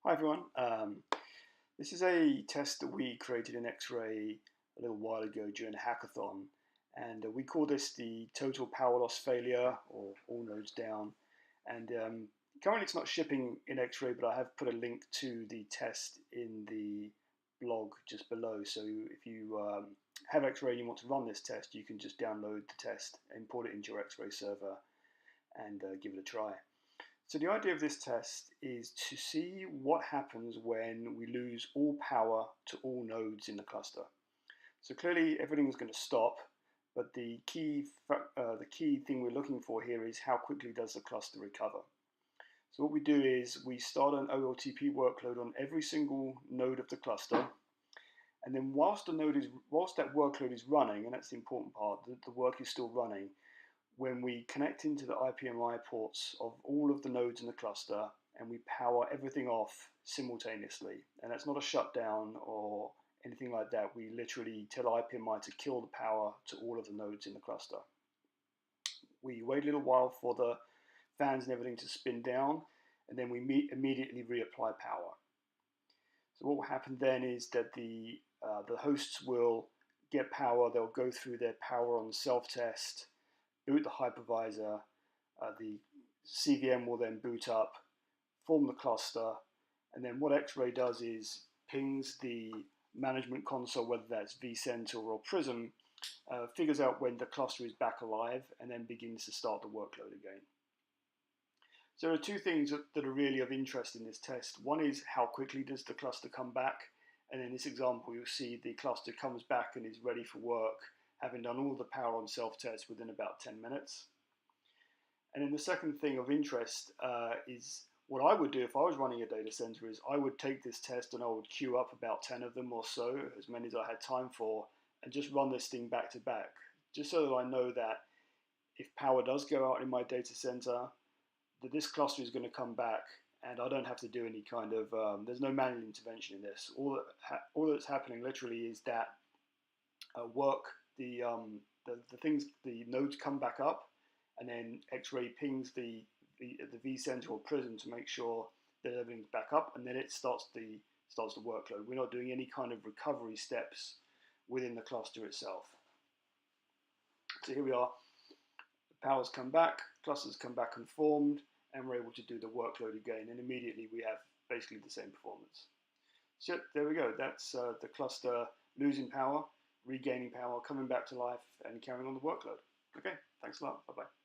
Hi everyone. This is a test that we created in X-Ray a little while ago during a hackathon, and we call this the total power loss failure, or all nodes down. And currently it's not shipping in X-Ray, but I have put a link to the test in the blog just below. So if you have X-Ray and you want to run this test, you can just download the test, import it into your X-Ray server, and give it a try. So the idea of this test is to see what happens when we lose all power to all nodes in the cluster. So clearly everything is going to stop, but the key thing we're looking for here is how quickly does the cluster recover. So what we do is we start an OLTP workload on every single node of the cluster, and then whilst that workload is running, and that's the important part, the work is still running. When we connect into the IPMI ports of all of the nodes in the cluster and we power everything off simultaneously, and that's not a shutdown or anything like that. We literally tell IPMI to kill the power to all of the nodes in the cluster. We wait a little while for the fans and everything to spin down, and then we immediately reapply power. So what will happen then is that the hosts will get power. They'll go through their power on self-test, boot the hypervisor, the CVM will then boot up, form the cluster, and then what X-Ray does is pings the management console, whether that's vCenter or Prism, figures out when the cluster is back alive, and then begins to start the workload again. So there are two things that are really of interest in this test. One is how quickly does the cluster come back, and in this example you'll see the cluster comes back and is ready for work, having done all the power on self-test within about 10 minutes. And then the second thing of interest is what I would do if I was running a data center is I would take this test and I would queue up about 10 of them or so, as many as I had time for, and just run this thing back to back, just so that I know that if power does go out in my data center, that this cluster is going to come back and I don't have to do any kind of, there's no manual intervention in this. All that's happening literally is that the nodes come back up, and then X-Ray pings the vCenter or Prism to make sure that everything's back up, and then it starts the workload. We're not doing any kind of recovery steps within the cluster itself. So here we are. The power's come back, clusters come back and formed, and we're able to do the workload again, and immediately we have basically the same performance. So there we go. That's the cluster losing power, regaining power, coming back to life, and carrying on the workload. Okay, thanks a lot. Bye-bye.